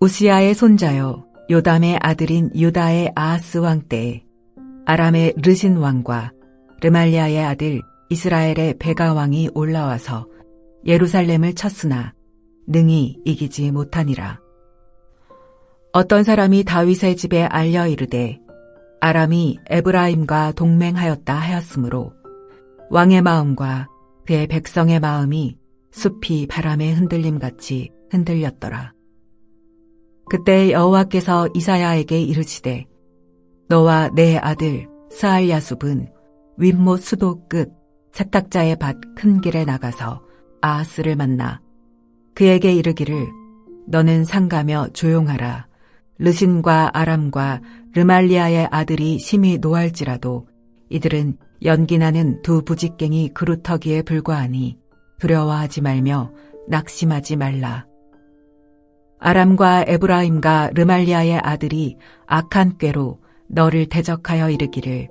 우시야의 손자요 요담의 아들인 유다의 아하스 왕 때에 아람의 르신 왕과 르말리아의 아들 이스라엘의 베가 왕이 올라와서 예루살렘을 쳤으나 능히 이기지 못하니라. 어떤 사람이 다윗의 집에 알려 이르되 아람이 에브라임과 동맹하였다 하였으므로 왕의 마음과 그의 백성의 마음이 숲이 바람에 흔들림같이 흔들렸더라. 그때 여호와께서 이사야에게 이르시되 너와 내 아들 스알야숲은 윗못 수도 끝 세탁자의 밭 큰 길에 나가서 아하스를 만나 그에게 이르기를 너는 상가며 조용하라. 르신과 아람과 르말리아의 아들이 심히 노할지라도 이들은 연기나는 두 부직갱이 그루터기에 불과하니 두려워하지 말며 낙심하지 말라. 아람과 에브라임과 르말리아의 아들이 악한 꾀로 너를 대적하여 이르기를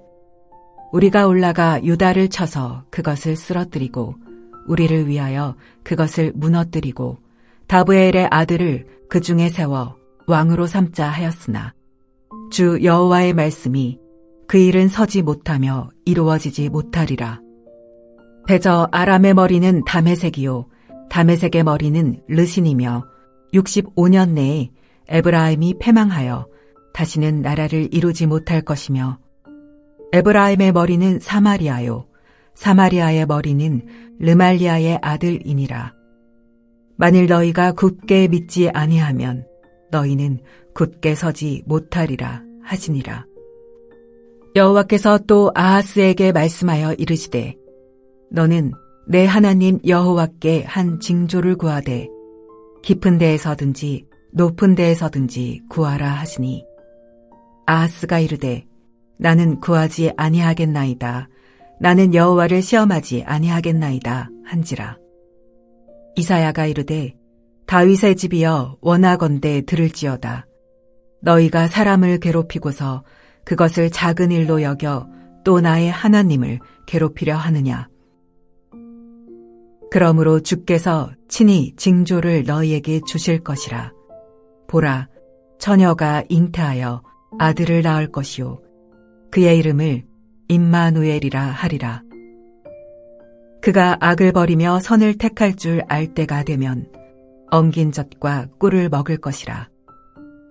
우리가 올라가 유다를 쳐서 그것을 쓰러뜨리고 우리를 위하여 그것을 무너뜨리고 다브엘의 아들을 그 중에 세워 왕으로 삼자 하였으나 주 여호와의 말씀이 그 일은 서지 못하며 이루어지지 못하리라. 대저 아람의 머리는 다메섹이요 다메섹의 머리는 르신이며 65년 내에 에브라임이 패망하여 다시는 나라를 이루지 못할 것이며 에브라임의 머리는 사마리아요 사마리아의 머리는 르말리아의 아들이니라. 만일 너희가 굳게 믿지 아니하면 너희는 굳게 서지 못하리라 하시니라. 여호와께서 또 아하스에게 말씀하여 이르시되 너는 내 하나님 여호와께 한 징조를 구하되 깊은 데에서든지 높은 데에서든지 구하라 하시니 아하스가 이르되 나는 구하지 아니하겠나이다. 나는 여호와를 시험하지 아니하겠나이다 한지라. 이사야가 이르되 다윗의 집이여 원하건대 들을지어다. 너희가 사람을 괴롭히고서 그것을 작은 일로 여겨 또 나의 하나님을 괴롭히려 하느냐. 그러므로 주께서 친히 징조를 너희에게 주실 것이라. 보라, 처녀가 잉태하여 아들을 낳을 것이요 그의 이름을 임마누엘이라 하리라. 그가 악을 버리며 선을 택할 줄 알 때가 되면 엉긴 젖과 꿀을 먹을 것이라.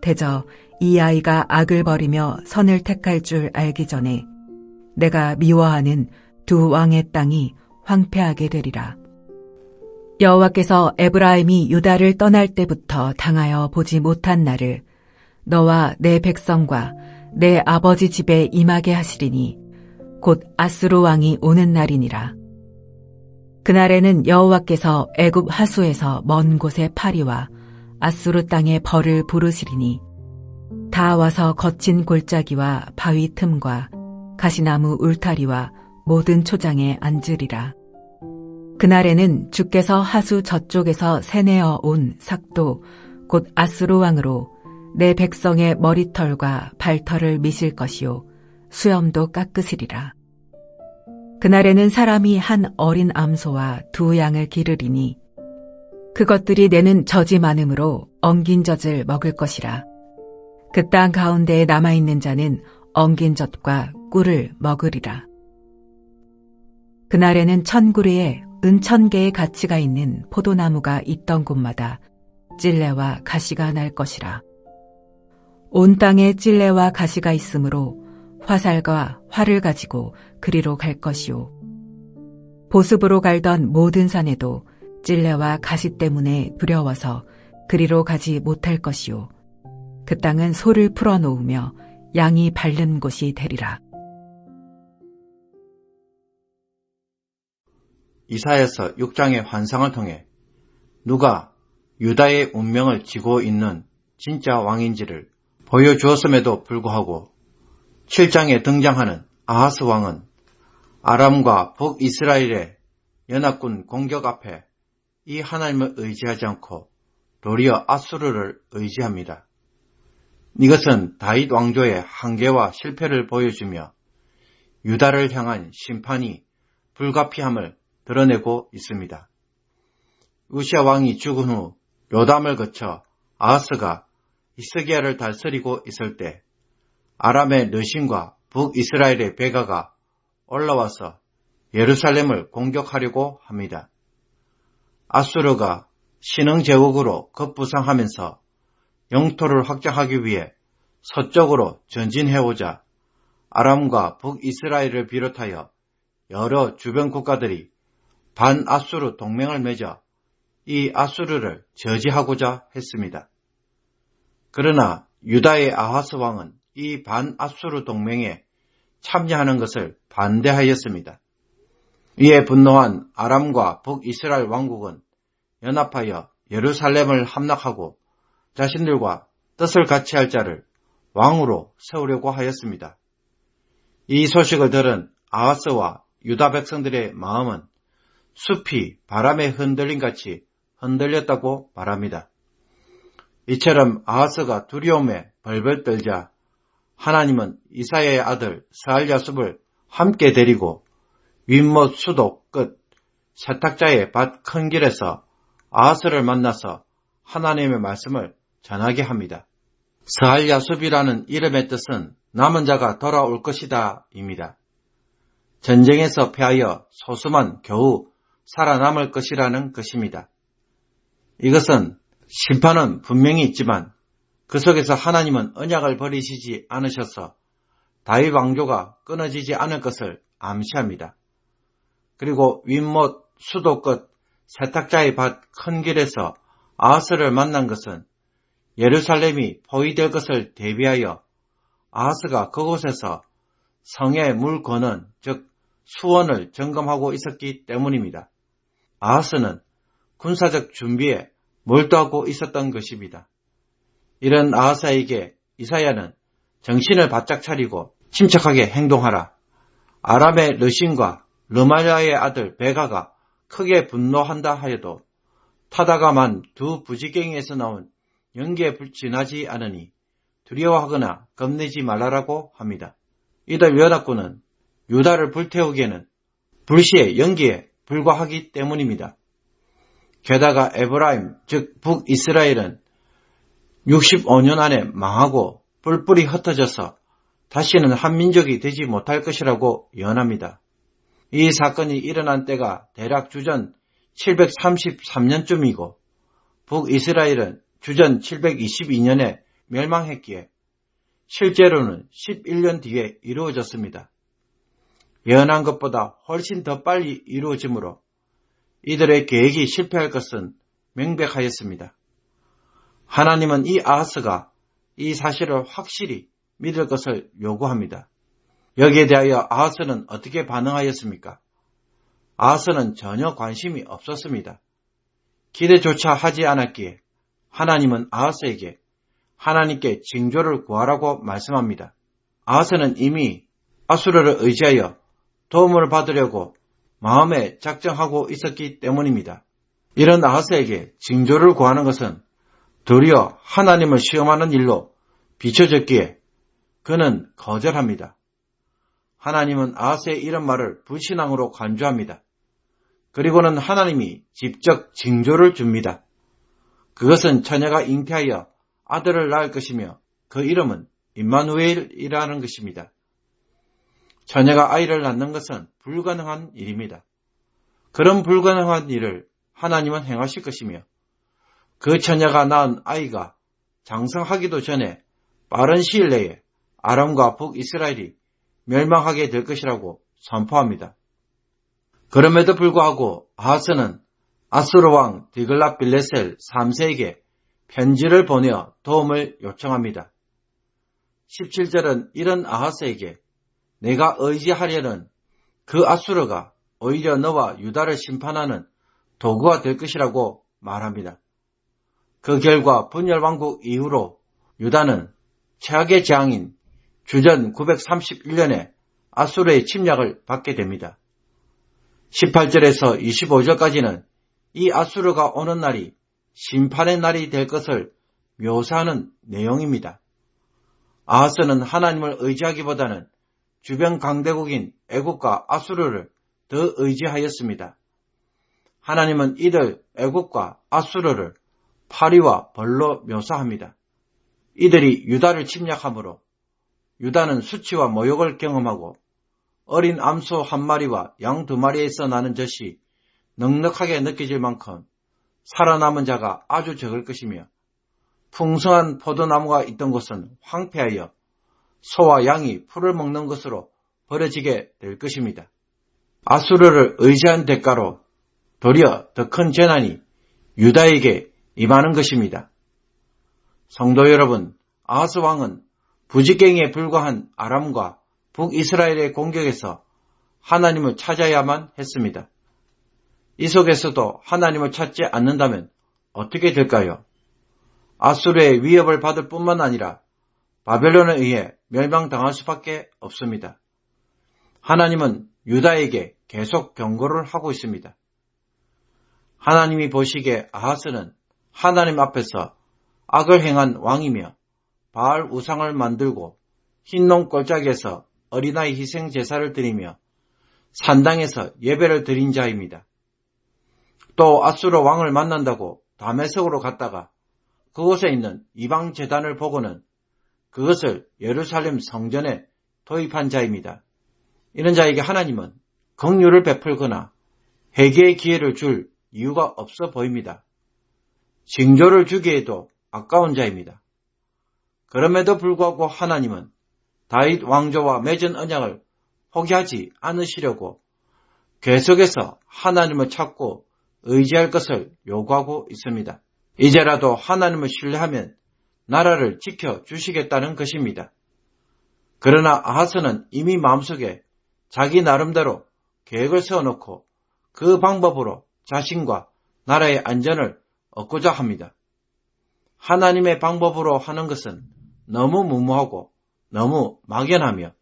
대저 이 아이가 악을 버리며 선을 택할 줄 알기 전에 내가 미워하는 두 왕의 땅이 황폐하게 되리라. 여호와께서 에브라임이 유다를 떠날 때부터 당하여 보지 못한 날을 너와 내 백성과 내 아버지 집에 임하게 하시리니 곧 아수르 왕이 오는 날이니라. 그날에는 여호와께서 애굽 하수에서 먼 곳에 파리와 아수르 땅에 벌을 부르시리니 다 와서 거친 골짜기와 바위 틈과 가시나무 울타리와 모든 초장에 앉으리라. 그날에는 주께서 하수 저쪽에서 새내어 온 삭도 곧 아수르 왕으로 내 백성의 머리털과 발털을 미실 것이요 수염도 깎으시리라. 그날에는 사람이 한 어린 암소와 두 양을 기르리니 그것들이 내는 젖이 많음으로 엉긴 젖을 먹을 것이라. 그 땅 가운데에 남아있는 자는 엉긴 젖과 꿀을 먹으리라. 그날에는 1000구리에 은 1000개의 가치가 있는 포도나무가 있던 곳마다 찔레와 가시가 날 것이라. 온 땅에 찔레와 가시가 있으므로 화살과 활을 가지고 그리로 갈 것이요 보습으로 갈던 모든 산에도 찔레와 가시 때문에 두려워서 그리로 가지 못할 것이요 그 땅은 소를 풀어놓으며 양이 밟는 곳이 되리라. 이사야서 6장의 환상을 통해 누가 유다의 운명을 쥐고 있는 진짜 왕인지를 보여주었음에도 불구하고 7장에 등장하는 아하스 왕은 아람과 북이스라엘의 연합군 공격 앞에 이 하나님을 의지하지 않고 도리어 아수르를 의지합니다. 이것은 다윗 왕조의 한계와 실패를 보여주며 유다를 향한 심판이 불가피함을 드러내고 있습니다. 우시야 왕이 죽은 후 요담을 거쳐 아하스가 히스기야를 다스리고 있을 때 아람의 르신과 북이스라엘의 베가가 올라와서 예루살렘을 공격하려고 합니다. 아수르가 신흥 제국으로 급부상하면서 영토를 확장하기 위해 서쪽으로 전진해오자 아람과 북이스라엘을 비롯하여 여러 주변 국가들이 반아수르 동맹을 맺어 이 아수르를 저지하고자 했습니다. 그러나 유다의 아하스 왕은 이 반아수르 동맹에 참여하는 것을 반대하였습니다. 이에 분노한 아람과 북이스라엘 왕국은 연합하여 예루살렘을 함락하고 자신들과 뜻을 같이 할 자를 왕으로 세우려고 하였습니다. 이 소식을 들은 아하스와 유다 백성들의 마음은 숲이 바람에 흔들림같이 흔들렸다고 말합니다. 이처럼 아하스가 두려움에 벌벌 떨자 하나님은 이사야의 아들 스알야숲을 함께 데리고 윗못 수도 끝 세탁자의 밭 큰 길에서 아하스를 만나서 하나님의 말씀을 전하게 합니다. 스알야숲이라는 이름의 뜻은 남은 자가 돌아올 것이다 입니다. 전쟁에서 패하여 소수만 겨우 살아남을 것이라는 것입니다. 이것은 심판은 분명히 있지만 그 속에서 하나님은 언약을 버리시지 않으셔서 다윗 왕조가 끊어지지 않을 것을 암시합니다. 그리고 윗못 수도 끝 세탁자의 밭 큰 길에서 아하스를 만난 것은 예루살렘이 포위될 것을 대비하여 아하스가 그곳에서 성의 물 권원, 즉 수원을 점검하고 있었기 때문입니다. 아하스는 군사적 준비에 몰두하고 있었던 것입니다. 이런 아하스에게 이사야는 정신을 바짝 차리고 침착하게 행동하라. 아람의 르신과 르말야의 아들 베가가 크게 분노한다 하여도 타다가만 두 부지깽이에서 나온 연기에 지나지 않으니 두려워하거나 겁내지 말라라고 합니다. 이들 연합군은 유다를 불태우기에는 불시의 연기에 불과하기 때문입니다. 게다가 에브라임, 즉 북이스라엘은 65년 안에 망하고 뿔뿔이 흩어져서 다시는 한민족이 되지 못할 것이라고 예언합니다. 이 사건이 일어난 때가 대략 주전 733년쯤이고 북이스라엘은 주전 722년에 멸망했기에 실제로는 11년 뒤에 이루어졌습니다. 예언한 것보다 훨씬 더 빨리 이루어지므로 이들의 계획이 실패할 것은 명백하였습니다. 하나님은 이 아하스가 이 사실을 확실히 믿을 것을 요구합니다. 여기에 대하여 아하스는 어떻게 반응하였습니까? 아하스는 전혀 관심이 없었습니다. 기대조차 하지 않았기에 하나님은 아하스에게 하나님께 징조를 구하라고 말씀합니다. 아하스는 이미 아수르를 의지하여 도움을 받으려고 마음에 작정하고 있었기 때문입니다. 이런 아하스에게 징조를 구하는 것은 도리어 하나님을 시험하는 일로 비춰졌기에 그는 거절합니다. 하나님은 아하스의 이런 말을 불신앙으로 간주합니다. 그리고는 하나님이 직접 징조를 줍니다. 그것은 처녀가 잉태하여 아들을 낳을 것이며 그 이름은 임마누엘이라는 것입니다. 처녀가 아이를 낳는 것은 불가능한 일입니다. 그런 불가능한 일을 하나님은 행하실 것이며 그 처녀가 낳은 아이가 장성하기도 전에 빠른 시일 내에 아람과 북이스라엘이 멸망하게 될 것이라고 선포합니다. 그럼에도 불구하고 아하스는 아수르 왕 디글랏빌레셀 3세에게 편지를 보내어 도움을 요청합니다. 17절은 이런 아하스에게 내가 의지하려는 그 아수르가 오히려 너와 유다를 심판하는 도구가 될 것이라고 말합니다. 그 결과 분열왕국 이후로 유다는 최악의 재앙인 주전 931년에 아수르의 침략을 받게 됩니다. 18절에서 25절까지는 이 아수르가 오는 날이 심판의 날이 될 것을 묘사하는 내용입니다. 아하스는 하나님을 의지하기보다는 주변 강대국인 애국과 아수르를 더 의지하였습니다. 하나님은 이들 애국과 아수르를 파리와 벌로 묘사합니다. 이들이 유다를 침략하므로 유다는 수치와 모욕을 경험하고 어린 암소 한 마리와 양 두 마리에서 나는 젖이 넉넉하게 느껴질 만큼 살아남은 자가 아주 적을 것이며 풍성한 포도나무가 있던 곳은 황폐하여 소와 양이 풀을 먹는 것으로 버려지게 될 것입니다. 아수르를 의지한 대가로 도리어 더 큰 재난이 유다에게 임하는 것입니다. 성도 여러분, 아하스 왕은 부지깽이에 불과한 아람과 북이스라엘의 공격에서 하나님을 찾아야만 했습니다. 이 속에서도 하나님을 찾지 않는다면 어떻게 될까요? 아수르의 위협을 받을 뿐만 아니라 바벨론에 의해 멸망당할 수밖에 없습니다. 하나님은 유다에게 계속 경고를 하고 있습니다. 하나님이 보시기에 아하스는 하나님 앞에서 악을 행한 왕이며 바알 우상을 만들고 흰농 골짜기에서 어린아이 희생 제사를 드리며 산당에서 예배를 드린 자입니다. 또 아수르 왕을 만난다고 다메섹으로 갔다가 그곳에 있는 이방 제단을 보고는 그것을 예루살렘 성전에 도입한 자입니다. 이런 자에게 하나님은 긍휼을 베풀거나 회개의 기회를 줄 이유가 없어 보입니다. 징조를 주기에도 아까운 자입니다. 그럼에도 불구하고 하나님은 다윗 왕조와 맺은 언약을 포기하지 않으시려고 계속해서 하나님을 찾고 의지할 것을 요구하고 있습니다. 이제라도 하나님을 신뢰하면 나라를 지켜주시겠다는 것입니다. 그러나 아하스는 이미 마음속에 자기 나름대로 계획을 세워놓고 그 방법으로 자신과 나라의 안전을 얻고자 합니다. 하나님의 방법으로 하는 것은 너무 무모하고 너무 막연하며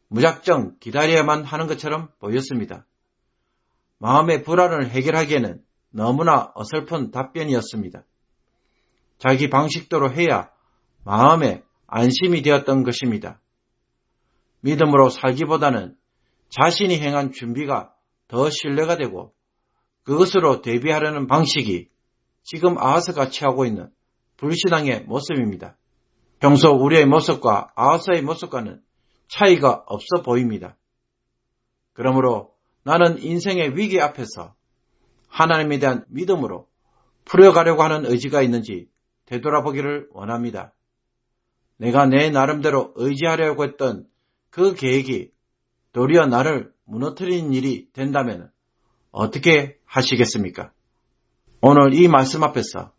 무작정 기다려야만 하는 것처럼 보였습니다. 마음의 불안을 해결하기에는 너무나 어설픈 답변이었습니다. 자기 방식대로 해야 마음에 안심이 되었던 것입니다. 믿음으로 살기보다는 자신이 행한 준비가 더 신뢰가 되고 그것으로 대비하려는 방식이 지금 아하스가 취하고 있는 불신앙의 모습입니다. 평소 우리의 모습과 아하스의 모습과는 차이가 없어 보입니다. 그러므로 나는 인생의 위기 앞에서 하나님에 대한 믿음으로 풀어가려고 하는 의지가 있는지 되돌아보기를 원합니다. 내가 내 나름대로 의지하려고 했던 그 계획이 도리어 나를 무너뜨리는 일이 된다면 어떻게 하시겠습니까? 오늘 이 말씀 앞에서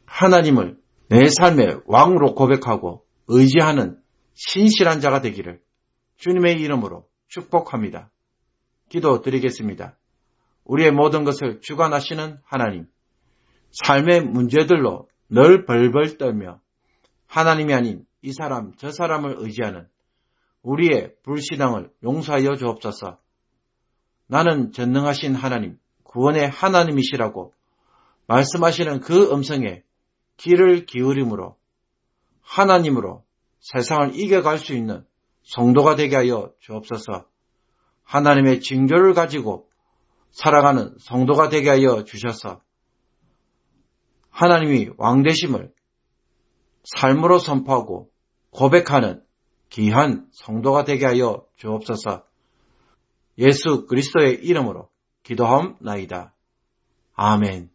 하나님을 내 삶의 왕으로 고백하고 의지하는 신실한 자가 되기를 주님의 이름으로 축복합니다. 기도드리겠습니다. 우리의 모든 것을 주관하시는 하나님, 삶의 문제들로 늘 벌벌 떨며 하나님이 아닌 이 사람 저 사람을 의지하는 우리의 불신앙을 용서하여 주옵소서. 나는 전능하신 하나님, 구원의 하나님이시라고 말씀하시는 그 음성에 귀를 기울임으로 하나님으로 세상을 이겨갈 수 있는 성도가 되게 하여 주옵소서. 하나님의 징조를 가지고 살아가는 성도가 되게 하여 주셔서 하나님이 왕되심을 삶으로 선포하고 고백하는 귀한 성도가 되게 하여 주옵소서. 예수 그리스도의 이름으로 기도하옵나이다. 아멘.